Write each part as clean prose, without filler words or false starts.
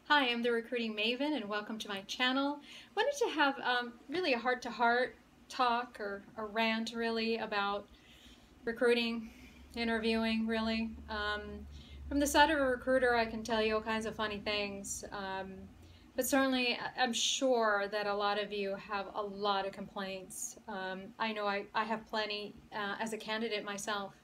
Hi, I'm the Recruiting Maven and welcome to my channel. Wanted to have really a heart-to-heart talk or a rant really about recruiting, interviewing really. From the side of a recruiter I can tell you all kinds of funny things, but certainly I'm sure that a lot of you have a lot of complaints. I know I have plenty as a candidate myself.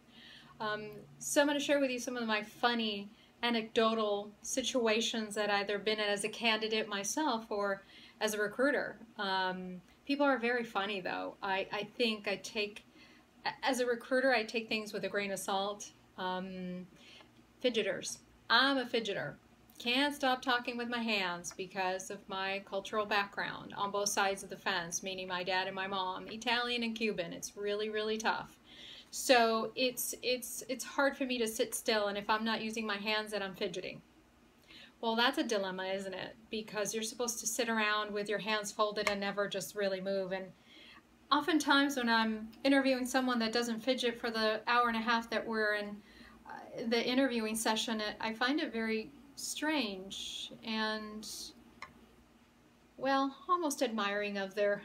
So I'm going to share with you some of my funny anecdotal situations that I've either been in as a candidate myself or as a recruiter. People are very funny though. I think as a recruiter, I take things with a grain of salt. Fidgeters. I'm a fidgeter. Can't stop talking with my hands because of my cultural background on both sides of the fence, meaning my dad and my mom, Italian and Cuban. It's really, really tough. So it's hard for me to sit still, and if I'm not using my hands, then I'm fidgeting. Well, that's a dilemma, isn't it? Because you're supposed to sit around with your hands folded and never just really move. And oftentimes when I'm interviewing someone that doesn't fidget for the hour and a half that we're in the interviewing session, I find it very strange and, well, almost admiring of their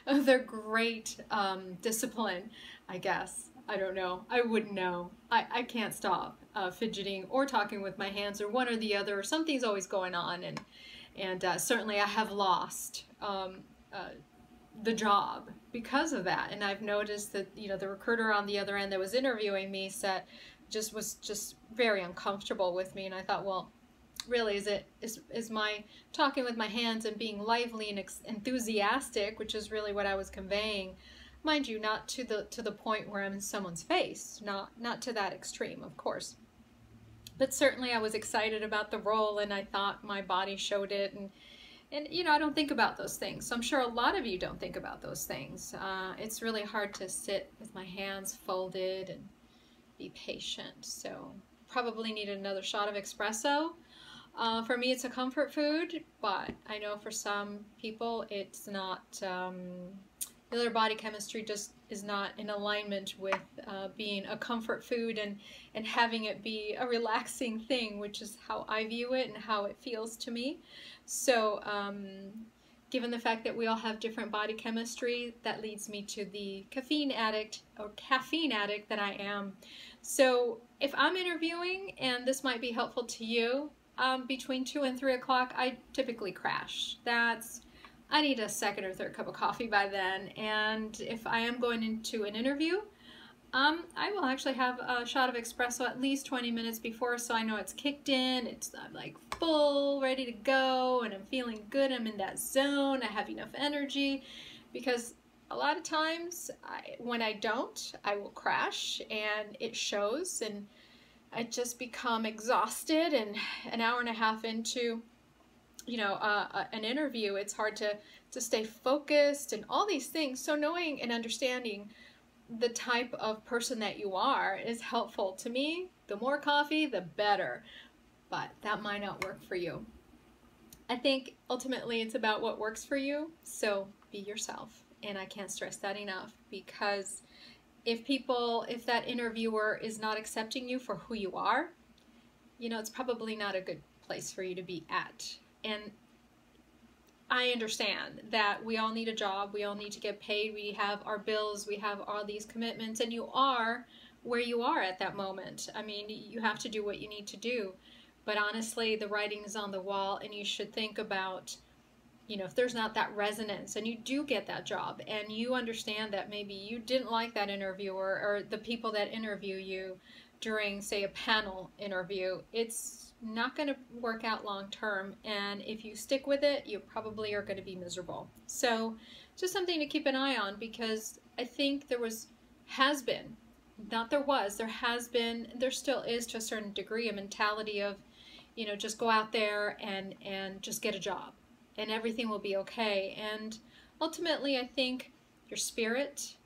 of their great discipline, I guess. I don't know. I wouldn't know. I can't stop fidgeting or talking with my hands or one or the other. Something's always going on, and certainly I have lost the job because of that. And I've noticed that, you know, the recruiter on the other end that was interviewing me was just very uncomfortable with me, and I thought, well, really, is my talking with my hands and being lively and enthusiastic, which is really what I was conveying, mind you, not to the point where I'm in someone's face, not to that extreme, of course, but certainly I was excited about the role, and I thought my body showed it, and you know, I don't think about those things. So I'm sure a lot of you don't think about those things. It's really hard to sit with my hands folded and be patient. So probably need another shot of espresso. For me, it's a comfort food, but I know for some people it's not. Their body chemistry just is not in alignment with being a comfort food and having it be a relaxing thing, which is how I view it and how it feels to me. So given the fact that we all have different body chemistry, that leads me to the caffeine addict that I am. So if I'm interviewing, and this might be helpful to you, between 2 and 3 o'clock, I typically crash. I need a second or third cup of coffee by then. And if I am going into an interview, I will actually have a shot of espresso at least 20 minutes before, so I know it's kicked in. I'm like full, ready to go, and I'm feeling good. I'm in that zone. I have enough energy, because a lot of times when I don't, I will crash, and it shows, and I just become exhausted, and an hour and a half into, you know, an interview, it's hard to stay focused and all these things. So knowing and understanding the type of person that you are is helpful to me. The more coffee, the better, but that might not work for you. I think ultimately it's about what works for you, so be yourself, and I can't stress that enough, because if that interviewer is not accepting you for who you are, you know, it's probably not a good place for you to be at. And I understand that we all need a job, we all need to get paid, we have our bills, we have all these commitments, and you are where you are at that moment. I mean, you have to do what you need to do. But honestly, the writing is on the wall, and you should think about, you know, if there's not that resonance and you do get that job and you understand that maybe you didn't like that interviewer or the people that interview you during, say, a panel interview, it's not going to work out long term, and if you stick with it, you probably are going to be miserable. So just something to keep an eye on, because I think there has been, there still is to a certain degree, a mentality of, you know, just go out there and just get a job and everything will be okay. And ultimately, I think your spirit,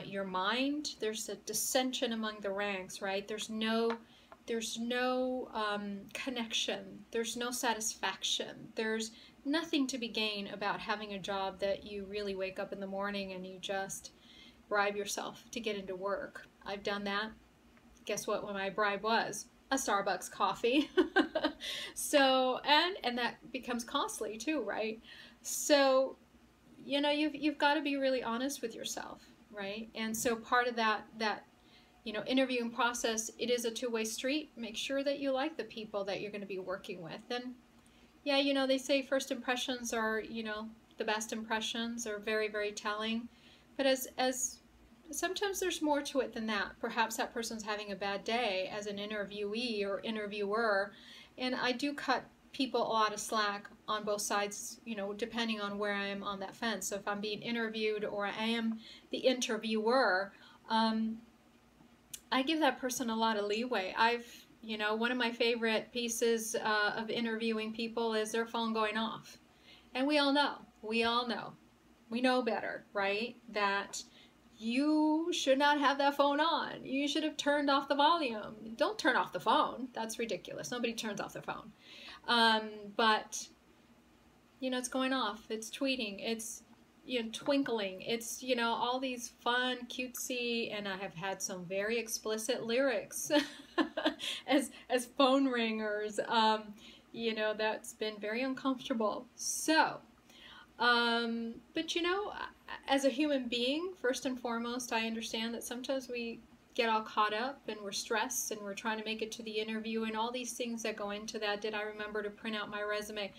your mind, there's a dissension among the ranks, right? There's no connection, there's no satisfaction, there's nothing to be gained about having a job that you really wake up in the morning and you just bribe yourself to get into work. I've done that. Guess what my bribe was? A Starbucks coffee. So, and that becomes costly too, right? So, you know, you've got to be really honest with yourself, right? And so part of that you know, interviewing process, it is a two-way street. Make sure that you like the people that you're going to be working with. And yeah, you know, they say first impressions are, you know, the best impressions, are very, very telling. But as sometimes there's more to it than that. Perhaps that person's having a bad day as an interviewee or interviewer. And I do cut people a lot of slack on both sides, you know, depending on where I am on that fence. So if I'm being interviewed or I am the interviewer, I give that person a lot of leeway. You know, one of my favorite pieces of interviewing people is their phone going off. And we all know, we know better, right? That you should not have that phone on. You should have turned off the volume. Don't turn off the phone. That's ridiculous. Nobody turns off their phone. But, you know, it's going off. It's tweeting. It's, you know, twinkling. It's, you know, all these fun, cutesy, and I have had some very explicit lyrics as phone ringers. You know, that's been very uncomfortable. So, but you know, as a human being, first and foremost, I understand that sometimes we get all caught up and we're stressed and we're trying to make it to the interview and all these things that go into that. Did I remember to print out my resume?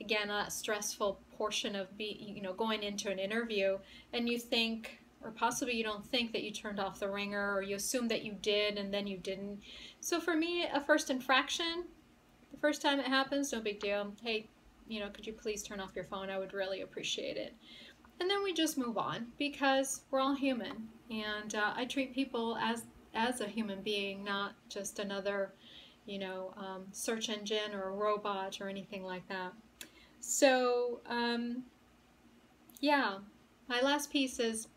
Again, that stressful portion of you know, going into an interview, and you think, or possibly you don't think, that you turned off the ringer, or you assume that you did and then you didn't. So for me, a first infraction, the first time it happens, no big deal. Hey, you know, could you please turn off your phone? I would really appreciate it. And then we just move on, because we're all human, and I treat people as a human being, not just another, you know, search engine or a robot or anything like that. So, yeah, my last piece is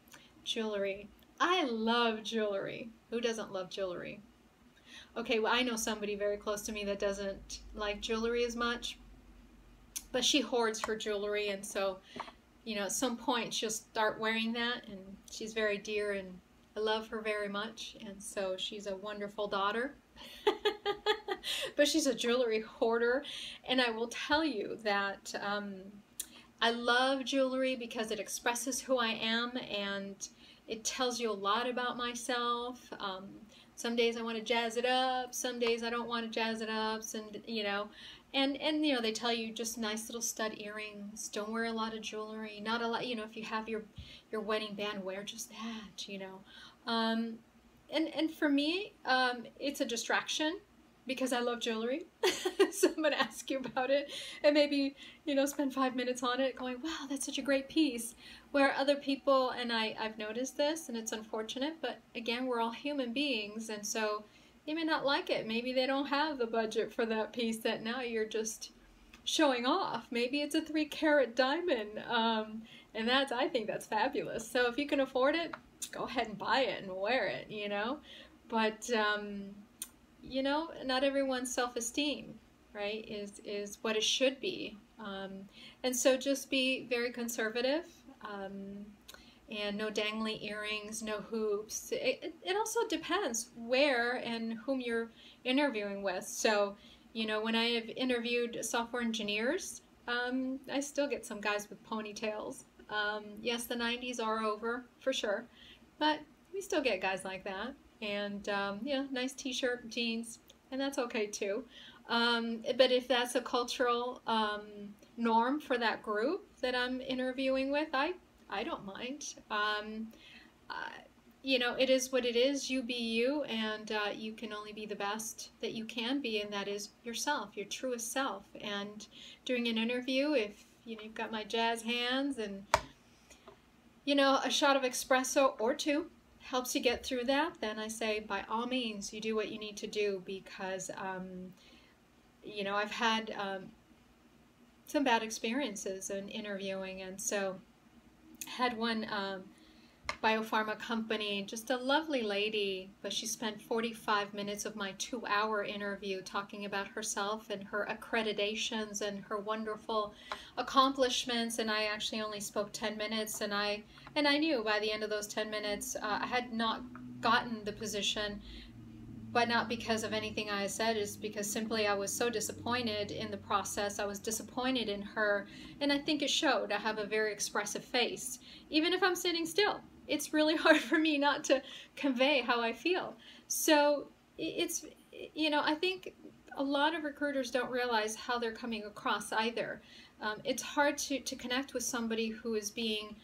jewelry. I love jewelry. Who doesn't love jewelry? Okay, well, I know somebody very close to me that doesn't like jewelry as much, but she hoards her jewelry, and so, you know, at some point she'll start wearing that, and she's very dear, and I love her very much, and so she's a wonderful daughter. But she's a jewelry hoarder, and I will tell you that I love jewelry because it expresses who I am, and it tells you a lot about myself. Some days I want to jazz it up, some days I don't want to jazz it up, and you know, and you know, they tell you just nice little stud earrings. Don't wear a lot of jewelry. Not a lot, you know, if you have your wedding band, wear just that, you know. And for me, it's a distraction, because I love jewelry. So I'm going to ask you about it and maybe, you know, spend 5 minutes on it going, wow, that's such a great piece. Where other people, and I've noticed this, and it's unfortunate, but again, we're all human beings, and so they may not like it. Maybe they don't have the budget for that piece that now you're just showing off. Maybe it's a 3-carat diamond, and I think that's fabulous. So if you can afford it, go ahead and buy it and wear it, you know. But you know, not everyone's self-esteem, right, is what it should be. And so just be very conservative, and no dangly earrings, no hoops. It also depends where and whom you're interviewing with. So, you know, when I have interviewed software engineers, I still get some guys with ponytails. Yes, the 90s are over, for sure, but we still get guys like that. And, yeah, nice t-shirt, jeans, and that's okay too. But if that's a cultural norm for that group that I'm interviewing with, I don't mind. You know, it is what it is. You be you, and you can only be the best that you can be, and that is yourself, your truest self. And during an interview, if, you know, you've got my jazz hands and, you know, a shot of espresso or two helps you get through that, then I say, by all means, you do what you need to do, because, you know, I've had some bad experiences in interviewing, and so had one biopharma company, just a lovely lady, but she spent 45 minutes of my 2-hour interview talking about herself and her accreditations and her wonderful accomplishments, and I actually only spoke 10 minutes, and I knew by the end of those 10 minutes I had not gotten the position but not because of anything I said. It's because simply I was so disappointed in the process. I was disappointed in her, and I think it showed. I have a very expressive face, even if I'm sitting still. It's really hard for me not to convey how I feel. So it's, you know, I think a lot of recruiters don't realize how they're coming across either. It's hard to connect with somebody who is being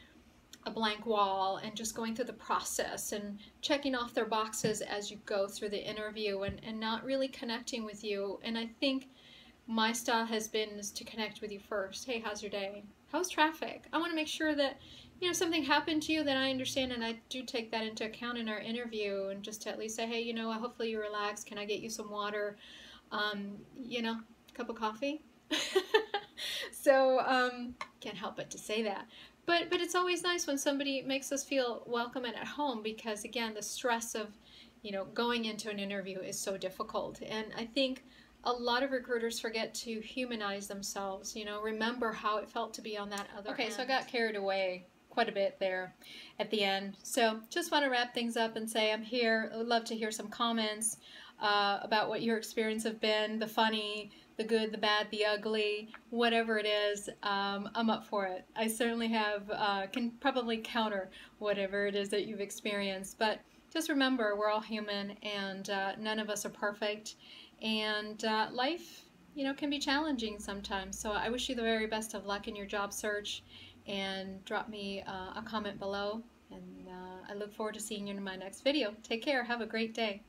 a blank wall and just going through the process and checking off their boxes as you go through the interview, and not really connecting with you. And I think my style has been is to connect with you first. Hey, how's your day? How's traffic? I want to make sure that, you know, something happened to you that I understand, and I do take that into account in our interview, and just to at least say, hey, you know, hopefully you're relaxed. Can I get you some water? You know, cup of coffee? So, can't help but to say that. But it's always nice when somebody makes us feel welcome and at home, because again, the stress of, you know, going into an interview is so difficult. And I think a lot of recruiters forget to humanize themselves, you know, remember how it felt to be on that other end. So I got carried away quite a bit there at the end. So just want to wrap things up and say I'm here. I would love to hear some comments about what your experience have been, the funny, the good, the bad, the ugly, whatever it is. I'm up for it. I certainly have, can probably counter whatever it is that you've experienced. But just remember, we're all human, and none of us are perfect. And life, you know, can be challenging sometimes. So I wish you the very best of luck in your job search, and drop me a comment below. And I look forward to seeing you in my next video. Take care. Have a great day.